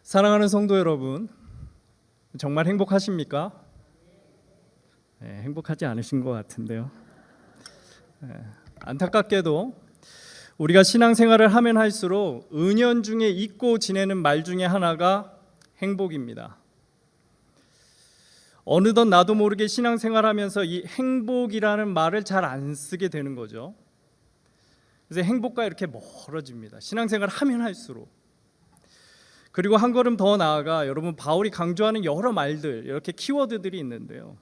사랑하는 성도 여러분, 정말 행복하십니까? 네, 행복하지 않으신 것 같은데요. 안타깝게도 우리가 신앙생활을 하면 할수록 은연중에 잊고 지내는 말 중에 하나가 행복입니다. 어느덧 나도 모르게 신앙생활하면서 이 행복이라는 말을 잘 안 쓰게 되는 거죠. 그래서 행복과 이렇게 멀어집니다. 신앙생활을 하면 할수록. 그리고 한 걸음 더 나아가 여러분, 바울이 강조하는 여러 말들, 이렇게 키워드들이 있는데요.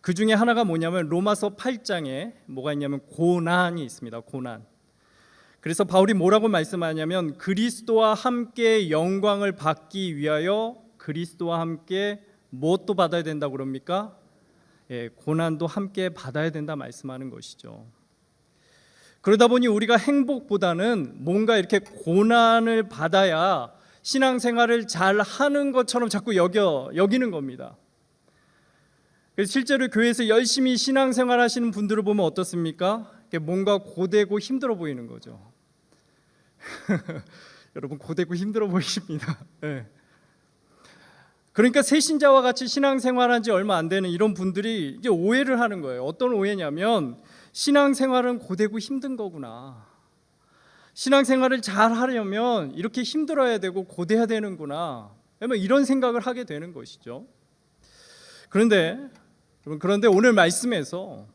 그 중에 하나가 뭐냐면 로마서 8장에 뭐가 있냐면 고난이 있습니다. 고난. 그래서 바울이 뭐라고 말씀하냐면 그리스도와 함께 영광을 받기 위하여 그리스도와 함께 무엇도 받아야 된다고 그럽니까? 고난도 함께 받아야 된다 말씀하는 것이죠. 그러다 보니 우리가 행복보다는 뭔가 이렇게 고난을 받아야 신앙생활을 잘 하는 것처럼 자꾸 여기는 겁니다. 그래서 실제로 교회에서 열심히 신앙생활 하시는 분들을 보면 어떻습니까? 뭔가 고되고 힘들어 보이는 거죠. 여러분, 고되고 힘들어 보이십니다. 네. 그러니까 새신자와 같이 신앙생활한 지 얼마 안 되는 이런 분들이 이제 오해를 하는 거예요. 어떤 오해냐면 신앙생활은 고되고 힘든 거구나. 신앙생활을 잘 하려면 이렇게 힘들어야 되고 고돼야 되는구나. 이런 생각을 하게 되는 것이죠. 그런데 오늘 말씀에서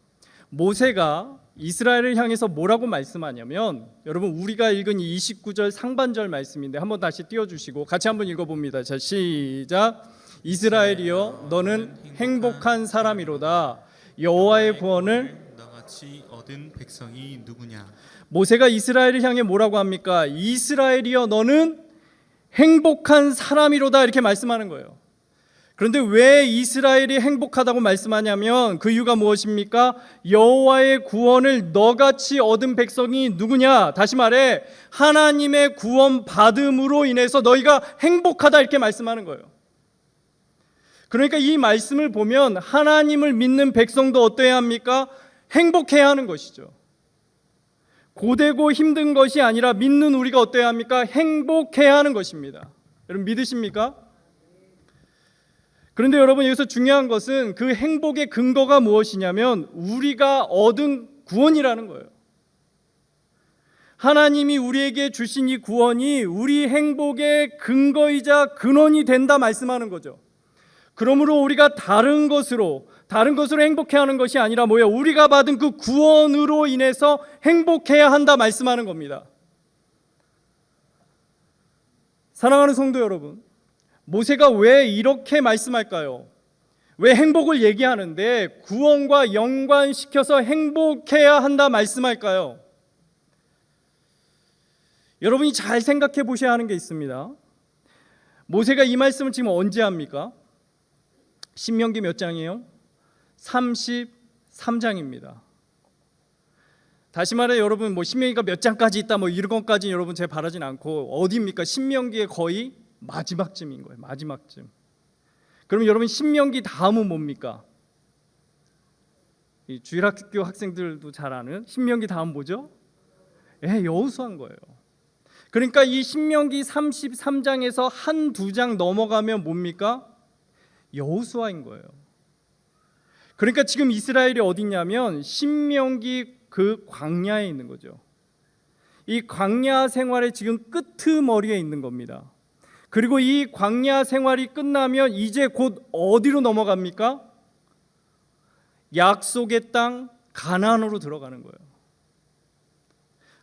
모세가 이스라엘을 향해서 뭐라고 말씀하냐면, 여러분 우리가 읽은 이 29절 상반절 말씀인데 한번 다시 띄워주시고 같이 한번 읽어봅니다. 자, 시작. 이스라엘이여 너는 행복한 사람이로다. 여호와의 구원을 너같이 얻은 백성이 누구냐. 모세가 이스라엘을 향해 뭐라고 합니까? 이스라엘이여 너는 행복한 사람이로다, 이렇게 말씀하는 거예요. 그런데 왜 이스라엘이 행복하다고 말씀하냐면 그 이유가 무엇입니까? 여호와의 구원을 너같이 얻은 백성이 누구냐? 다시 말해 하나님의 구원 받음으로 인해서 너희가 행복하다, 이렇게 말씀하는 거예요. 그러니까 이 말씀을 보면 하나님을 믿는 백성도 어때야 합니까? 행복해야 하는 것이죠. 고되고 힘든 것이 아니라 믿는 우리가 어때야 합니까? 행복해야 하는 것입니다. 여러분 믿으십니까? 그런데 여러분, 여기서 중요한 것은 그 행복의 근거가 무엇이냐면 우리가 얻은 구원이라는 거예요. 하나님이 우리에게 주신 이 구원이 우리 행복의 근거이자 근원이 된다 말씀하는 거죠. 그러므로 우리가 다른 것으로 행복해하는 것이 아니라 뭐예요? 우리가 받은 그 구원으로 인해서 행복해야 한다 말씀하는 겁니다. 사랑하는 성도 여러분, 모세가 왜 이렇게 말씀할까요? 왜 행복을 얘기하는데 구원과 연관시켜서 행복해야 한다 말씀할까요? 여러분이 잘 생각해 보셔야 하는 게 있습니다. 모세가 이 말씀을 지금 언제 합니까? 신명기 몇 장이에요? 33장입니다. 다시 말해 여러분, 신명기가 몇 장까지 있다 이런 것까지 여러분 제가 바라진 않고 어디입니까? 신명기의 거의 마지막쯤인 거예요. 마지막쯤. 그럼 여러분 신명기 다음은 뭡니까? 이 주일학교 학생들도 잘 아는 신명기 다음 뭐죠? 여호수아인 거예요. 그러니까 이 신명기 33장에서 한두 장 넘어가면 뭡니까? 여호수아인 거예요. 그러니까 지금 이스라엘이 어디냐면 신명기 그 광야에 있는 거죠. 이 광야 생활의 지금 끄트머리에 있는 겁니다. 그리고 이 광야 생활이 끝나면 이제 곧 어디로 넘어갑니까? 약속의 땅 가나안으로 들어가는 거예요.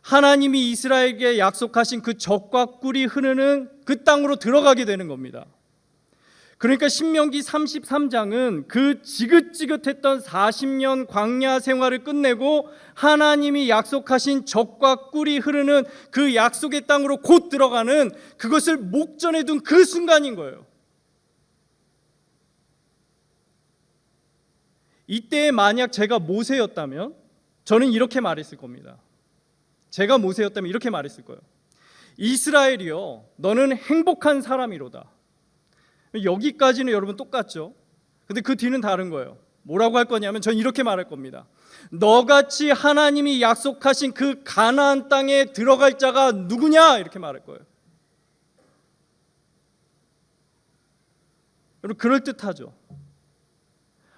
하나님이 이스라엘에게 약속하신 그 젖과 꿀이 흐르는 그 땅으로 들어가게 되는 겁니다. 그러니까 신명기 33장은 그 지긋지긋했던 40년 광야 생활을 끝내고 하나님이 약속하신 젖과 꿀이 흐르는 그 약속의 땅으로 곧 들어가는, 그것을 목전에 둔 그 순간인 거예요. 이때 만약 제가 모세였다면 저는 이렇게 말했을 겁니다. 제가 모세였다면 이렇게 말했을 거예요. 이스라엘이여 너는 행복한 사람이로다. 여기까지는 여러분 똑같죠. 근데 그 뒤는 다른 거예요. 뭐라고 할 거냐면 전 이렇게 말할 겁니다. 너같이 하나님이 약속하신 그 가나안 땅에 들어갈 자가 누구냐? 이렇게 말할 거예요. 여러분 그럴듯하죠.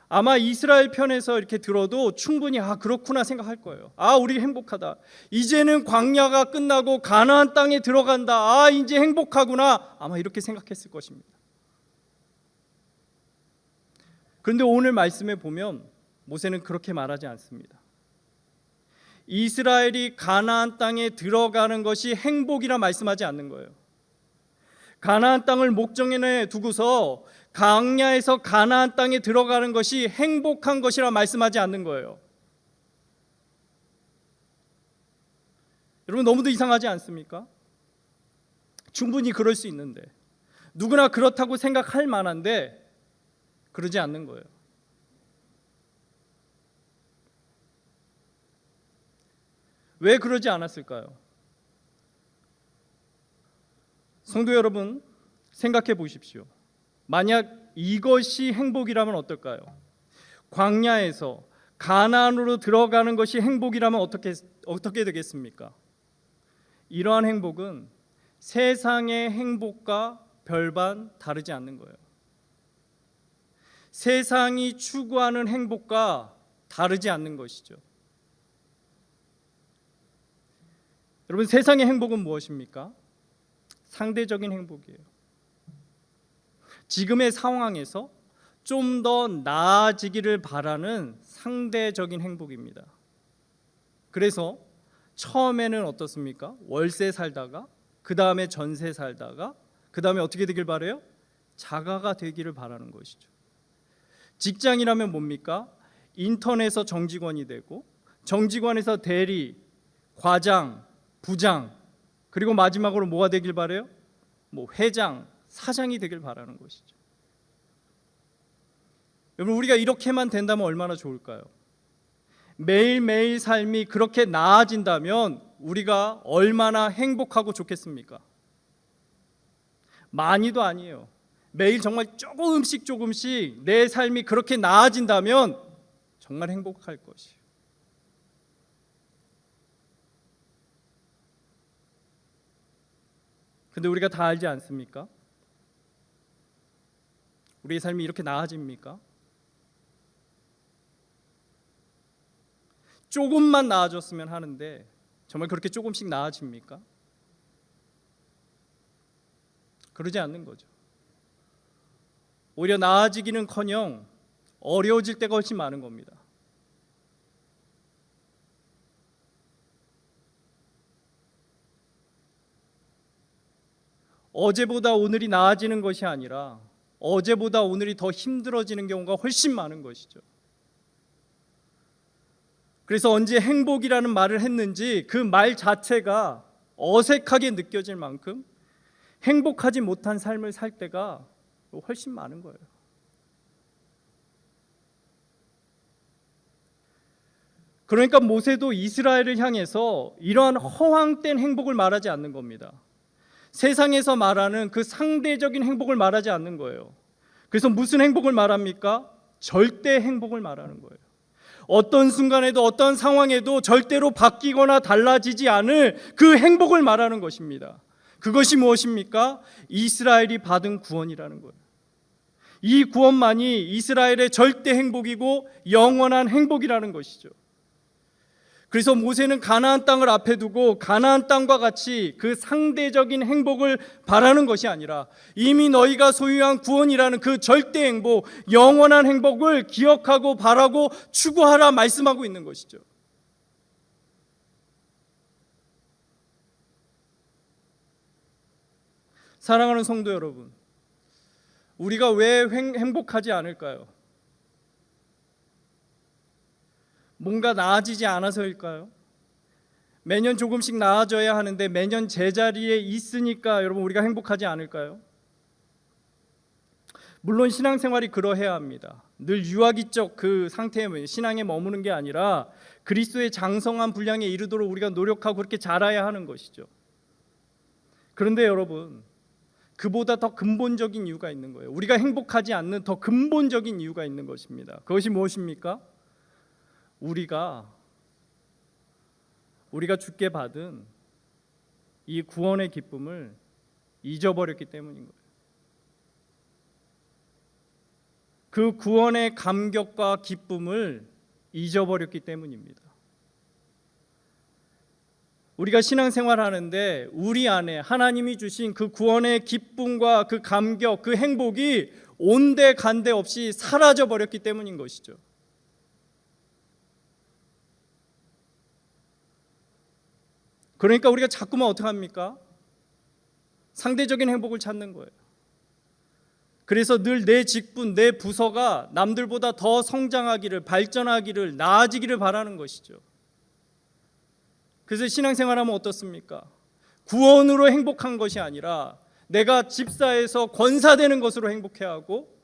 아마 이스라엘 편에서 이렇게 들어도 충분히 그렇구나 생각할 거예요. 우리 행복하다. 이제는 광야가 끝나고 가나안 땅에 들어간다. 이제 행복하구나. 아마 이렇게 생각했을 것입니다. 그런데 오늘 말씀에 보면 모세는 그렇게 말하지 않습니다. 이스라엘이 가나안 땅에 들어가는 것이 행복이라 말씀하지 않는 거예요. 가나안 땅을 목전에 두고서 광야에서 가나안 땅에 들어가는 것이 행복한 것이라 말씀하지 않는 거예요. 여러분 너무도 이상하지 않습니까? 충분히 그럴 수 있는데, 누구나 그렇다고 생각할 만한데 그러지 않는 거예요. 왜 그러지 않았을까요? 성도 여러분, 생각해 보십시오. 만약 이것이 행복이라면 어떨까요? 광야에서 가나안으로 들어가는 것이 행복이라면 어떻게 되겠습니까? 이러한 행복은 세상의 행복과 별반 다르지 않는 거예요. 세상이 추구하는 행복과 다르지 않는 것이죠. 여러분 세상의 행복은 무엇입니까? 상대적인 행복이에요. 지금의 상황에서 좀 더 나아지기를 바라는 상대적인 행복입니다. 그래서 처음에는 어떻습니까? 월세 살다가 그 다음에 전세 살다가 그 다음에 어떻게 되길 바라요? 자가가 되기를 바라는 것이죠. 직장이라면 뭡니까? 인턴에서 정직원이 되고 정직원에서 대리, 과장, 부장, 그리고 마지막으로 뭐가 되길 바라요? 회장, 사장이 되길 바라는 것이죠. 여러분 우리가 이렇게만 된다면 얼마나 좋을까요? 매일매일 삶이 그렇게 나아진다면 우리가 얼마나 행복하고 좋겠습니까? 많이도 아니에요. 매일 정말 조금씩 내 삶이 그렇게 나아진다면 정말 행복할 것이에요. 근데 우리가 다 알지 않습니까? 우리의 삶이 이렇게 나아집니까? 조금만 나아졌으면 하는데 정말 그렇게 조금씩 나아집니까? 그러지 않는 거죠. 오히려 나아지기는커녕 어려워질 때가 훨씬 많은 겁니다. 어제보다 오늘이 나아지는 것이 아니라 어제보다 오늘이 더 힘들어지는 경우가 훨씬 많은 것이죠. 그래서 언제 행복이라는 말을 했는지 그 말 자체가 어색하게 느껴질 만큼 행복하지 못한 삶을 살 때가 훨씬 많은 거예요. 그러니까 모세도 이스라엘을 향해서 이러한 허황된 행복을 말하지 않는 겁니다. 세상에서 말하는 그 상대적인 행복을 말하지 않는 거예요. 그래서 무슨 행복을 말합니까? 절대 행복을 말하는 거예요. 어떤 순간에도 어떤 상황에도 절대로 바뀌거나 달라지지 않을 그 행복을 말하는 것입니다. 그것이 무엇입니까? 이스라엘이 받은 구원이라는 거예요. 이 구원만이 이스라엘의 절대 행복이고 영원한 행복이라는 것이죠. 그래서 모세는 가나안 땅을 앞에 두고 가나안 땅과 같이 그 상대적인 행복을 바라는 것이 아니라 이미 너희가 소유한 구원이라는 그 절대 행복, 영원한 행복을 기억하고 바라고 추구하라 말씀하고 있는 것이죠. 사랑하는 성도 여러분, 우리가 왜 행복하지 않을까요? 뭔가 나아지지 않아서일까요? 매년 조금씩 나아져야 하는데 매년 제자리에 있으니까 여러분 우리가 행복하지 않을까요? 물론 신앙생활이 그러해야 합니다. 늘 유아기적 그 상태에 신앙에 머무는 게 아니라 그리스도의 장성한 분량에 이르도록 우리가 노력하고 그렇게 자라야 하는 것이죠. 그런데 여러분 그보다 더 근본적인 이유가 있는 거예요. 우리가 행복하지 않는 더 근본적인 이유가 있는 것입니다. 그것이 무엇입니까? 우리가 주께 받은 이 구원의 기쁨을 잊어버렸기 때문인 거예요. 그 구원의 감격과 기쁨을 잊어버렸기 때문입니다. 우리가 신앙생활하는데 우리 안에 하나님이 주신 그 구원의 기쁨과 그 감격, 그 행복이 온데간데 없이 사라져 버렸기 때문인 것이죠. 그러니까 우리가 자꾸만 어떻게 합니까? 상대적인 행복을 찾는 거예요. 그래서 늘 내 직분, 내 부서가 남들보다 더 성장하기를, 발전하기를, 나아지기를 바라는 것이죠. 그래서 신앙생활하면 어떻습니까? 구원으로 행복한 것이 아니라 내가 집사에서 권사되는 것으로 행복해하고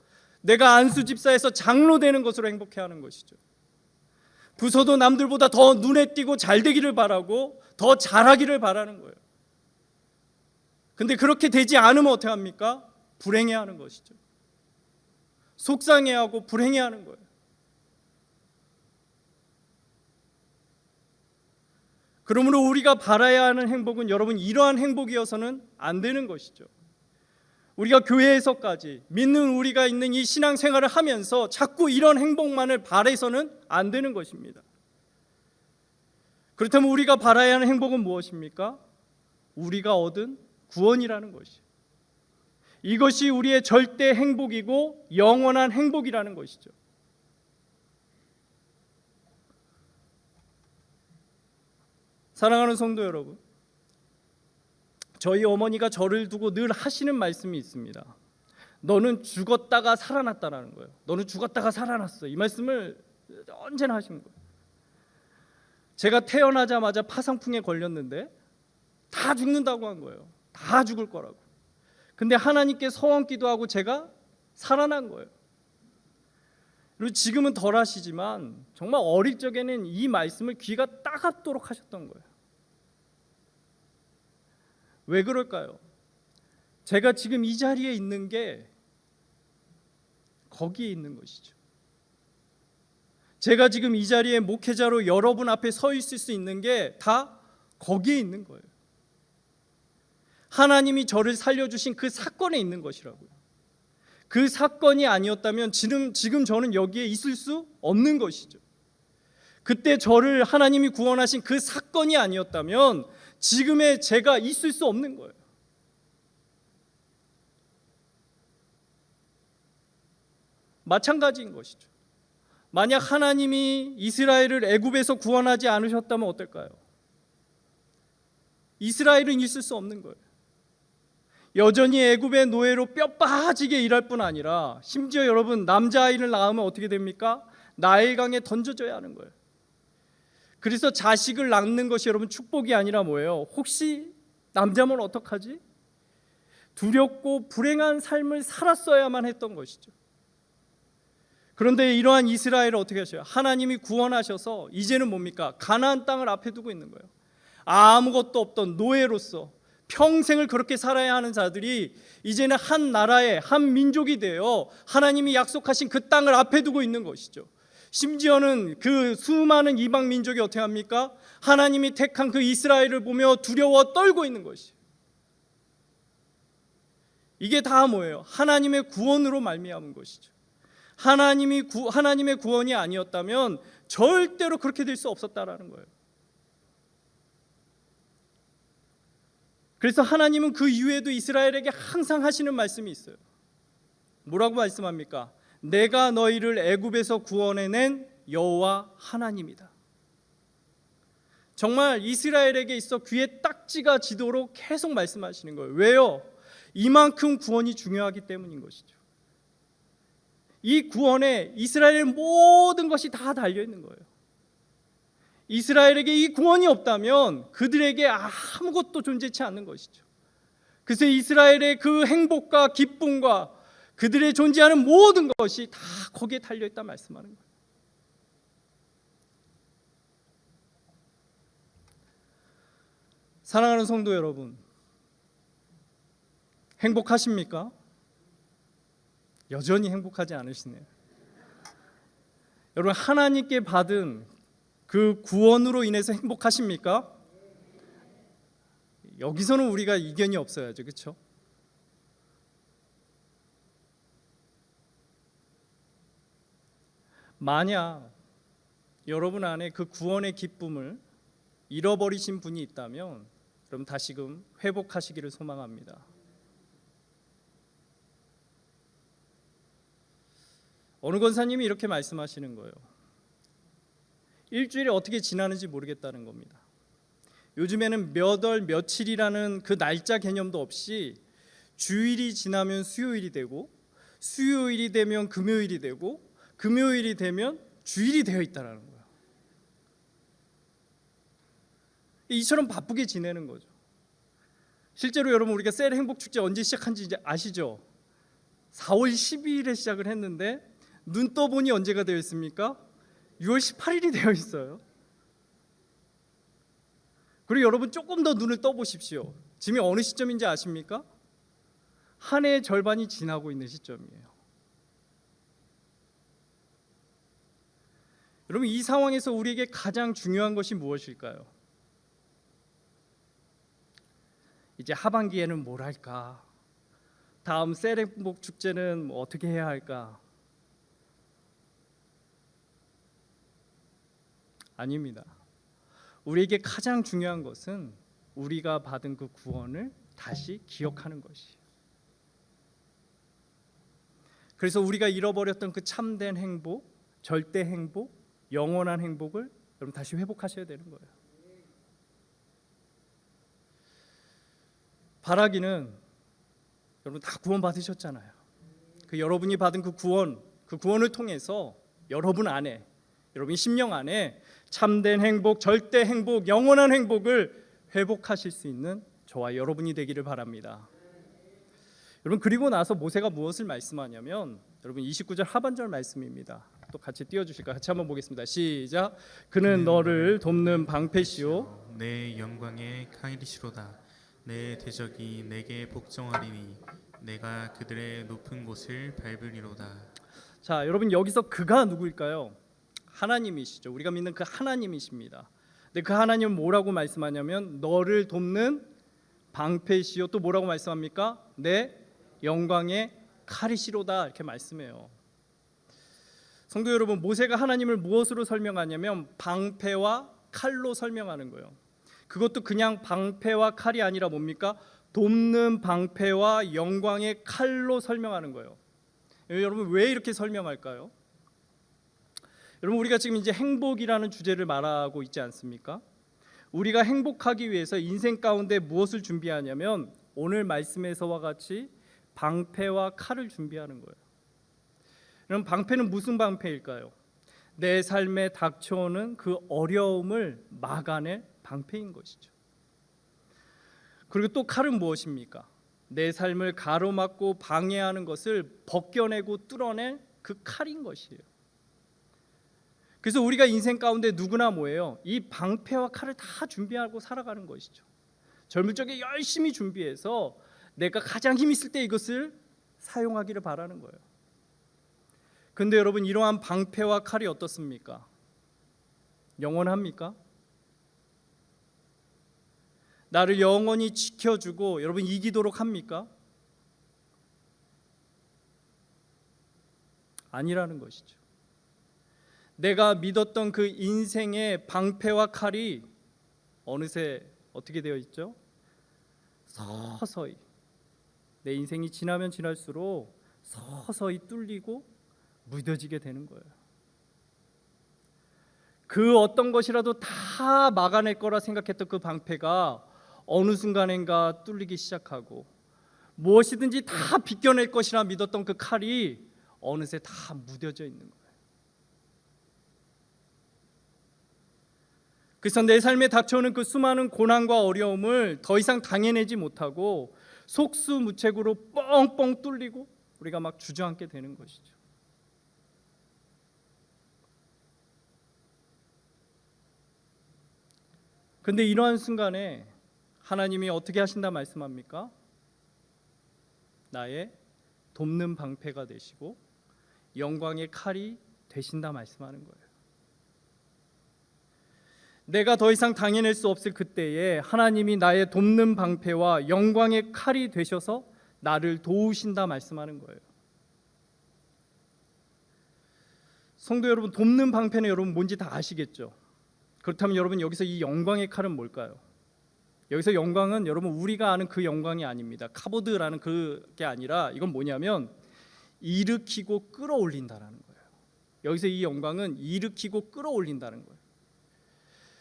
내가 안수 집사에서 장로 되는 것으로 행복해하는 것이죠. 부서도 남들보다 더 눈에 띄고 잘 되기를 바라고 더 잘하기를 바라는 거예요. 근데 그렇게 되지 않으면 어떻게 합니까? 불행해하는 것이죠. 속상해하고 불행해하는 거예요. 그러므로 우리가 바라야 하는 행복은 여러분 이러한 행복이어서는 안 되는 것이죠. 우리가 교회에서까지 믿는 우리가 있는 이 신앙생활을 하면서 자꾸 이런 행복만을 바라서는 안 되는 것입니다. 그렇다면 우리가 바라야 하는 행복은 무엇입니까? 우리가 얻은 구원이라는 것이죠. 이것이 우리의 절대 행복이고 영원한 행복이라는 것이죠. 사랑하는 성도 여러분, 저희 어머니가 저를 두고 늘 하시는 말씀이 있습니다. 너는 죽었다가 살아났다라는 거예요. 너는 죽었다가 살아났어. 이 말씀을 언제나 하시는 거예요. 제가 태어나자마자 파상풍에 걸렸는데 다 죽는다고 한 거예요. 다 죽을 거라고. 근데 하나님께 서원 기도하고 제가 살아난 거예요. 그리고 지금은 덜 하시지만 정말 어릴 적에는 이 말씀을 귀가 따갑도록 하셨던 거예요. 왜 그럴까요? 제가 지금 이 자리에 있는 게 거기에 있는 것이죠. 제가 지금 이 자리에 목회자로 여러분 앞에 서 있을 수 있는 게 다 거기에 있는 거예요. 하나님이 저를 살려주신 그 사건에 있는 것이라고요. 그 사건이 아니었다면 지금 저는 여기에 있을 수 없는 것이죠. 그때 저를 하나님이 구원하신 그 사건이 아니었다면 지금의 제가 있을 수 없는 거예요. 마찬가지인 것이죠. 만약 하나님이 이스라엘을 애굽에서 구원하지 않으셨다면 어떨까요? 이스라엘은 있을 수 없는 거예요. 여전히 애굽의 노예로 뼈 빠지게 일할 뿐 아니라 심지어 여러분 남자아이를 낳으면 어떻게 됩니까? 나일강에 던져져야 하는 거예요. 그래서 자식을 낳는 것이 여러분 축복이 아니라 뭐예요? 혹시 남자면 어떡하지? 두렵고 불행한 삶을 살았어야만 했던 것이죠. 그런데 이러한 이스라엘을 어떻게 하셔요? 하나님이 구원하셔서 이제는 뭡니까? 가나안 땅을 앞에 두고 있는 거예요. 아무것도 없던 노예로서 평생을 그렇게 살아야 하는 자들이 이제는 한 나라의 한 민족이 되어 하나님이 약속하신 그 땅을 앞에 두고 있는 것이죠. 심지어는 그 수많은 이방 민족이 어떻게 합니까? 하나님이 택한 그 이스라엘을 보며 두려워 떨고 있는 것이에요. 이게 다 뭐예요? 하나님의 구원으로 말미암은 것이죠. 하나님의 구원이 아니었다면 절대로 그렇게 될 수 없었다라는 거예요. 그래서 하나님은 그 이후에도 이스라엘에게 항상 하시는 말씀이 있어요. 뭐라고 말씀합니까? 내가 너희를 애굽에서 구원해낸 여호와 하나님이다. 정말 이스라엘에게 있어 귀에 딱지가 지도록 계속 말씀하시는 거예요. 왜요? 이만큼 구원이 중요하기 때문인 것이죠. 이 구원에 이스라엘의 모든 것이 다 달려있는 거예요. 이스라엘에게 이 구원이 없다면 그들에게 아무것도 존재치 않는 것이죠. 그래서 이스라엘의 그 행복과 기쁨과 그들의 존재하는 모든 것이 다 거기에 달려있다 말씀하는 거예요. 사랑하는 성도 여러분, 행복하십니까? 여전히 행복하지 않으시네요. 여러분, 하나님께 받은 그 구원으로 인해서 행복하십니까? 여기서는 우리가 이견이 없어야죠, 그렇죠? 만약 여러분 안에 그 구원의 기쁨을 잃어버리신 분이 있다면 그럼 다시금 회복하시기를 소망합니다. 어느 권사님이 이렇게 말씀하시는 거예요. 일주일이 어떻게 지나는지 모르겠다는 겁니다. 요즘에는 몇 월 며칠이라는 그 날짜 개념도 없이 주일이 지나면 수요일이 되고 수요일이 되면 금요일이 되고 금요일이 되면 주일이 되어 있다라는 거예요. 이처럼 바쁘게 지내는 거죠. 실제로 여러분 우리가 셀 행복 축제 언제 시작한지 이제 아시죠? 4월 12일에 시작을 했는데 눈 떠보니 언제가 되어 있습니까? 6월 18일이 되어 있어요. 그리고 여러분 조금 더 눈을 떠보십시오. 지금 어느 시점인지 아십니까? 한 해의 절반이 지나고 있는 시점이에요. 여러분 이 상황에서 우리에게 가장 중요한 것이 무엇일까요? 이제 하반기에는 뭘 할까? 다음 셀행복 축제는 뭐 어떻게 해야 할까? 아닙니다. 우리에게 가장 중요한 것은 우리가 받은 그 구원을 다시 기억하는 것이에요. 그래서 우리가 잃어버렸던 그 참된 행복, 절대 행복, 영원한 행복을 여러분 다시 회복하셔야 되는 거예요. 바라기는 여러분 다 구원 받으셨잖아요. 그 여러분이 받은 그 구원을 통해서 여러분 안에, 여러분이 심령 안에 참된 행복, 절대 행복, 영원한 행복을 회복하실 수 있는 저와 여러분이 되기를 바랍니다. 여러분 그리고 나서 모세가 무엇을 말씀하냐면 여러분 29절 하반절 말씀입니다. 또 같이 띄워주실까요? 같이 한번 보겠습니다. 시작. 그는 너를 돕는 방패시오 내 영광의 칼이시로다. 내 대적이 내게 복종하리니 내가 그들의 높은 곳을 밟으리로다. 자 여러분 여기서 그가 누구일까요? 하나님이시죠. 우리가 믿는 그 하나님이십니다. 근데 그 하나님은 뭐라고 말씀하냐면 너를 돕는 방패시요 또 뭐라고 말씀합니까? 내 영광의 칼이시로다 이렇게 말씀해요. 성도 여러분 모세가 하나님을 무엇으로 설명하냐면 방패와 칼로 설명하는 거예요. 그것도 그냥 방패와 칼이 아니라 뭡니까? 돕는 방패와 영광의 칼로 설명하는 거예요. 여러분 왜 이렇게 설명할까요? 여러분 우리가 지금 이제 행복이라는 주제를 말하고 있지 않습니까? 우리가 행복하기 위해서 인생 가운데 무엇을 준비하냐면 오늘 말씀에서와 같이 방패와 칼을 준비하는 거예요. 그럼 방패는 무슨 방패일까요? 내 삶에 닥쳐오는 그 어려움을 막아낼 방패인 것이죠. 그리고 또 칼은 무엇입니까? 내 삶을 가로막고 방해하는 것을 벗겨내고 뚫어낼 그 칼인 것이에요. 그래서 우리가 인생 가운데 누구나 뭐예요? 이 방패와 칼을 다 준비하고 살아가는 것이죠. 젊을 적에 열심히 준비해서 내가 가장 힘 있을 때 이것을 사용하기를 바라는 거예요. 근데 여러분 이러한 방패와 칼이 어떻습니까? 영원합니까? 나를 영원히 지켜주고 여러분 이기도록 합니까? 아니라는 것이죠. 내가 믿었던 그 인생의 방패와 칼이 어느새 어떻게 되어 있죠? 서서히 내 인생이 지나면 지날수록 서서히 뚫리고 무뎌지게 되는 거예요. 그 어떤 것이라도 다 막아낼 거라 생각했던 그 방패가 어느 순간인가 뚫리기 시작하고 무엇이든지 다 비껴낼 것이라 믿었던 그 칼이 어느새 다 무뎌져 있는 거예요. 그래서 내 삶에 닥쳐오는 그 수많은 고난과 어려움을 더 이상 당해내지 못하고 속수무책으로 뻥뻥 뚫리고 우리가 막 주저앉게 되는 것이죠. 근데 이러한 순간에 하나님이 어떻게 하신다 말씀합니까? 나의 돕는 방패가 되시고 영광의 칼이 되신다 말씀하는 거예요. 내가 더 이상 당해낼 수 없을 그때에 하나님이 나의 돕는 방패와 영광의 칼이 되셔서 나를 도우신다 말씀하는 거예요. 성도 여러분, 돕는 방패는 여러분 뭔지 다 아시겠죠? 그렇다면 여러분, 여기서 이 영광의 칼은 뭘까요? 여기서 영광은 여러분 우리가 아는 그 영광이 아닙니다. 카보드라는 그게 아니라 이건 뭐냐면 일으키고 끌어올린다라는 거예요. 여기서 이 영광은 일으키고 끌어올린다는 거예요.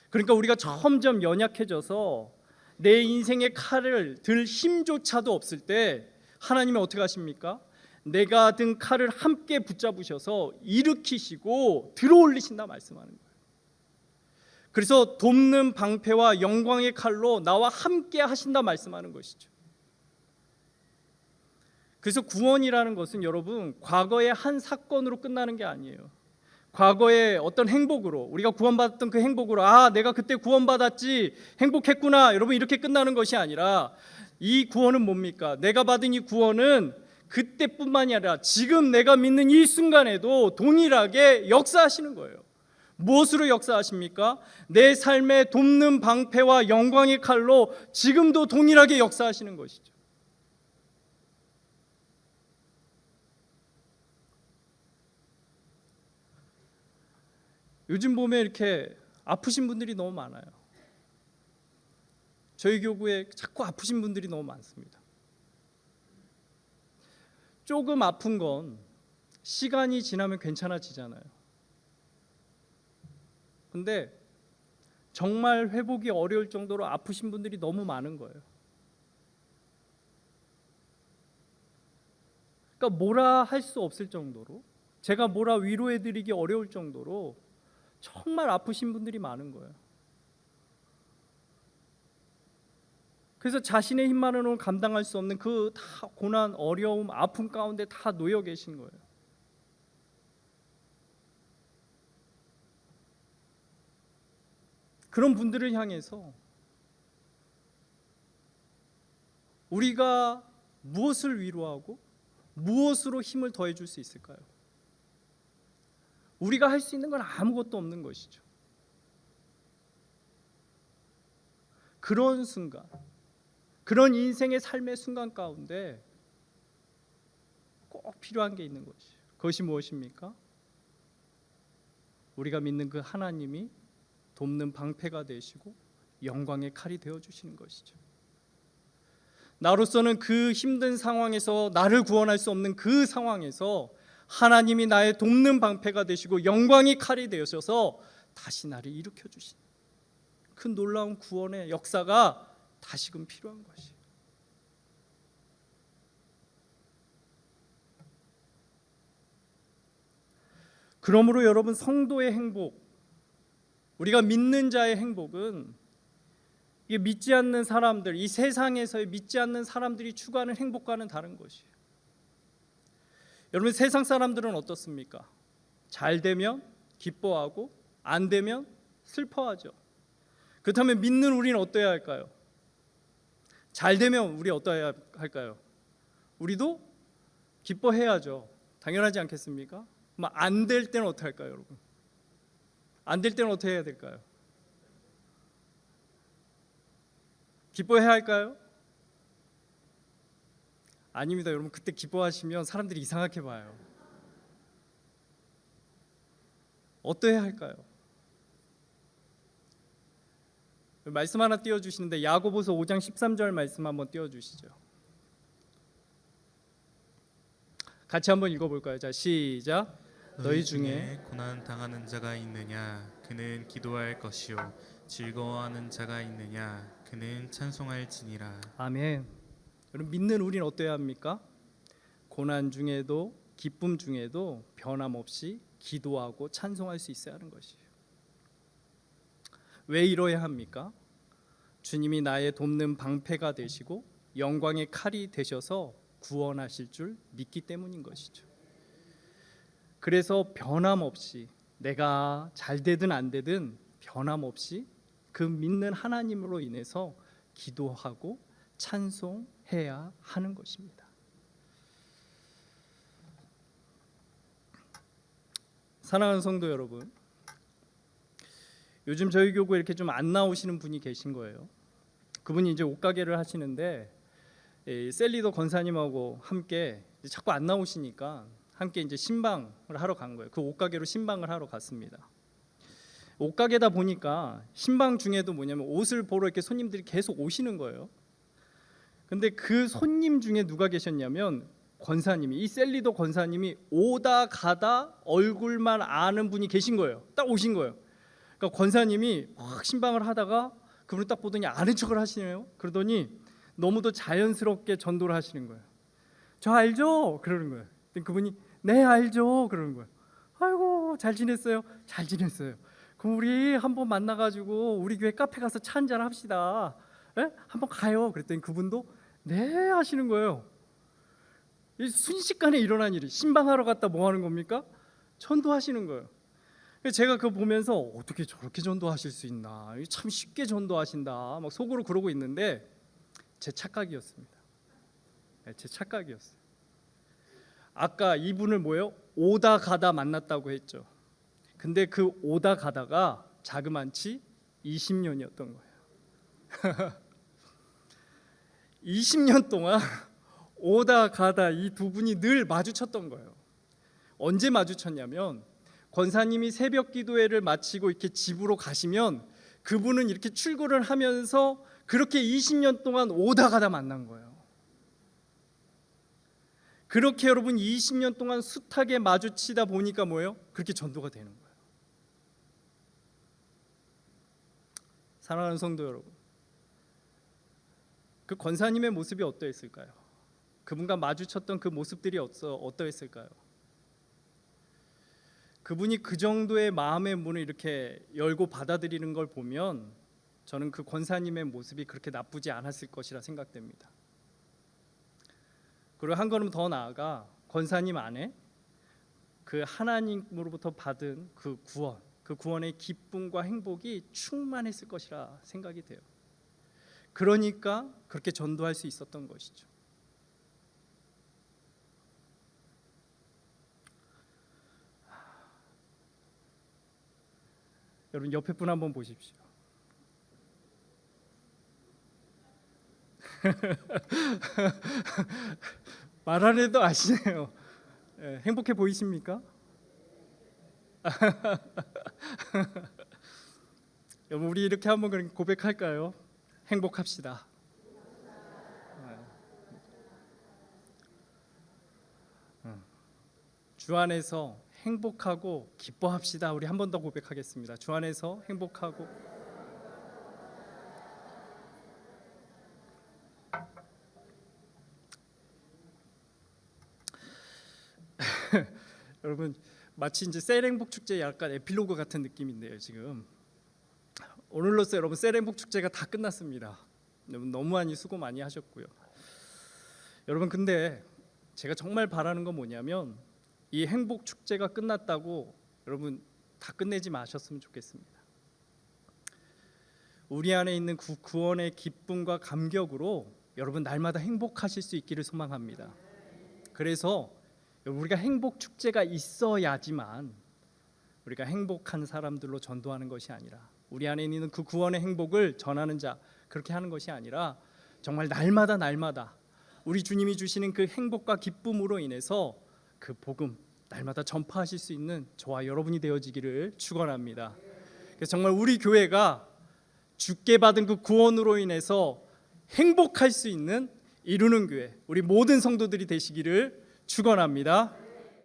그러니까 우리가 점점 연약해져서 내 인생의 칼을 들 힘조차도 없을 때 하나님은 어떻게 하십니까? 내가 든 칼을 함께 붙잡으셔서 일으키시고 들어올리신다 말씀하는 거예요. 그래서 돕는 방패와 영광의 칼로 나와 함께 하신다 말씀하는 것이죠. 그래서 구원이라는 것은 여러분 과거의 한 사건으로 끝나는 게 아니에요. 과거의 어떤 행복으로, 우리가 구원받았던 그 행복으로, 아 내가 그때 구원받았지 행복했구나, 여러분 이렇게 끝나는 것이 아니라 이 구원은 뭡니까? 내가 받은 이 구원은 그때뿐만이 아니라 지금 내가 믿는 이 순간에도 동일하게 역사하시는 거예요. 무엇으로 역사하십니까? 내 삶에 돕는 방패와 영광의 칼로 지금도 동일하게 역사하시는 것이죠. 요즘 보면 이렇게 아프신 분들이 너무 많아요. 저희 교구에 자꾸 아프신 분들이 너무 많습니다. 조금 아픈 건 시간이 지나면 괜찮아지잖아요. 근데 정말 회복이 어려울 정도로 아프신 분들이 너무 많은 거예요. 그러니까 뭐라 할 수 없을 정도로, 제가 뭐라 위로해드리기 어려울 정도로 정말 아프신 분들이 많은 거예요. 그래서 자신의 힘만으로는 감당할 수 없는 그 다 고난, 어려움, 아픔 가운데 다 놓여 계신 거예요. 그런 분들을 향해서 우리가 무엇을 위로하고 무엇으로 힘을 더해 줄 수 있을까요? 우리가 할 수 있는 건 아무것도 없는 것이죠. 그런 순간, 그런 인생의 삶의 순간 가운데 꼭 필요한 게 있는 것이에요. 그것이 무엇입니까? 우리가 믿는 그 하나님이 돕는 방패가 되시고 영광의 칼이 되어 주시는 것이죠. 나로서는 그 힘든 상황에서, 나를 구원할 수 없는 그 상황에서 하나님이 나의 돕는 방패가 되시고 영광의 칼이 되셔서 다시 나를 일으켜 주신 그 놀라운 구원의 역사가 다시금 필요한 것이에요. 그러므로 여러분, 성도의 행복, 우리가 믿는 자의 행복은 이게 믿지 않는 사람들, 이 세상에서의 믿지 않는 사람들이 추구하는 행복과는 다른 것이에요. 여러분, 세상 사람들은 어떻습니까? 잘 되면 기뻐하고 안 되면 슬퍼하죠. 그렇다면 믿는 우리는 어떠해야 할까요? 잘 되면 우리 어떠해야 할까요? 우리도 기뻐해야죠. 당연하지 않겠습니까? 안 될 때는 어떻게 할까요, 여러분? 안 될 때는 어떻게 해야 될까요? 기뻐해야 할까요? 아닙니다, 여러분. 그때 기뻐하시면 사람들이 이상하게 봐요. 어떠해야 할까요? 말씀 하나 띄워주시는데 야고보서 5장 13절 말씀 한번 띄워주시죠. 같이 한번 읽어볼까요? 자, 시작. 너희 중에 고난 당하는 자가 있느냐? 그는 기도할 것이요. 즐거워하는 자가 있느냐? 그는 찬송할지니라. 아멘. 여러분, 믿는 우리는 어떠해야 합니까? 고난 중에도 기쁨 중에도 변함없이 기도하고 찬송할 수 있어야 하는 것이에요. 왜 이뤄야 합니까? 주님이 나의 돕는 방패가 되시고 영광의 칼이 되셔서 구원하실 줄 믿기 때문인 것이죠. 그래서 변함없이, 내가 잘 되든 안 되든 변함없이 그 믿는 하나님으로 인해서 기도하고 찬송해야 하는 것입니다. 사랑하는 성도 여러분, 요즘 저희 교구에 이렇게 좀 안 나오시는 분이 계신 거예요. 그분이 이제 옷가게를 하시는데 셀리더 권사님하고 함께 자꾸 안 나오시니까 함께 이제 신방을 하러 간 거예요. 그 옷가게로 신방을 하러 갔습니다. 옷가게다 보니까 신방 중에도 뭐냐면 옷을 보러 이렇게 손님들이 계속 오시는 거예요. 근데 그 손님 중에 누가 계셨냐면 권사님이, 이 셀리더 권사님이 오다 가다 얼굴만 아는 분이 계신 거예요. 딱 오신 거예요. 그러니까 권사님이 확 신방을 하다가 그분을 딱 보더니 아는 척을 하시네요. 그러더니 너무도 자연스럽게 전도를 하시는 거예요. 저 알죠? 그러는 거예요. 그분이 네 알죠? 그러는 거예요. 아이고 잘 지냈어요? 잘 지냈어요. 그럼 우리 한번 만나가지고 우리 교회 카페 가서 차 한잔 합시다. 에? 한번 가요. 그랬더니 그분도 네 하시는 거예요. 이 순식간에 일어난 일이, 신방하러 갔다 뭐 하는 겁니까? 전도하시는 거예요. 제가 그거 보면서 어떻게 저렇게 전도하실 수 있나, 참 쉽게 전도하신다 막 속으로 그러고 있는데 제 착각이었습니다. 제 착각이었어요. 아까 이분을 뭐예요? 오다 가다 만났다고 했죠. 근데 그 오다 가다가 자그만치 20년이었던 거예요. 20년 동안 오다 가다 이 두 분이 늘 마주쳤던 거예요. 언제 마주쳤냐면 권사님이 새벽 기도회를 마치고 이렇게 집으로 가시면 그분은 이렇게 출근을 하면서 그렇게 20년 동안 오다 가다 만난 거예요. 그렇게 여러분 20년 동안 숱하게 마주치다 보니까 뭐예요? 그렇게 전도가 되는 거예요. 사랑하는 성도 여러분, 그 권사님의 모습이 어떠했을까요? 그분과 마주쳤던 그 모습들이 어떠했을까요? 그분이 그 정도의 마음의 문을 이렇게 열고 받아들이는 걸 보면 저는 그 권사님의 모습이 그렇게 나쁘지 않았을 것이라 생각됩니다. 그리고 한 걸음 더 나아가 권사님 안에 그 하나님으로부터 받은 그 구원, 그 구원의 기쁨과 행복이 충만했을 것이라 생각이 돼요. 그러니까 그렇게 전도할 수 있었던 것이죠. 여러분 옆에 분 한번 보십시오. 말 안 해도 아시네요. 행복해 보이십니까? 여러분 우리 이렇게 한번 그럼 고백할까요? 행복합시다. 주 안에서 행복하고 기뻐합시다. 우리 한 번 더 고백하겠습니다. 주 안에서 행복하고 여러분 마치 이제 셀행복 축제 약간 에필로그 같은 느낌인데요. 지금 오늘로써 여러분 셀행복 축제가 다 끝났습니다. 여러분 너무 많이 수고 많이 하셨고요. 여러분 근데 제가 정말 바라는 건 뭐냐면 이 행복 축제가 끝났다고 여러분 다 끝내지 마셨으면 좋겠습니다. 우리 안에 있는 구원의 기쁨과 감격으로 여러분 날마다 행복하실 수 있기를 소망합니다. 그래서 우리가 행복 축제가 있어야지만 우리가 행복한 사람들로 전도하는 것이 아니라 우리 안에 있는 그 구원의 행복을 전하는 자, 그렇게 하는 것이 아니라 정말 날마다 우리 주님이 주시는 그 행복과 기쁨으로 인해서 그 복음 날마다 전파하실 수 있는 저와 여러분이 되어지기를 축원합니다. 그래서 정말 우리 교회가 주께 받은 그 구원으로 인해서 행복할 수 있는 이루는 교회, 우리 모든 성도들이 되시기를 축원합니다.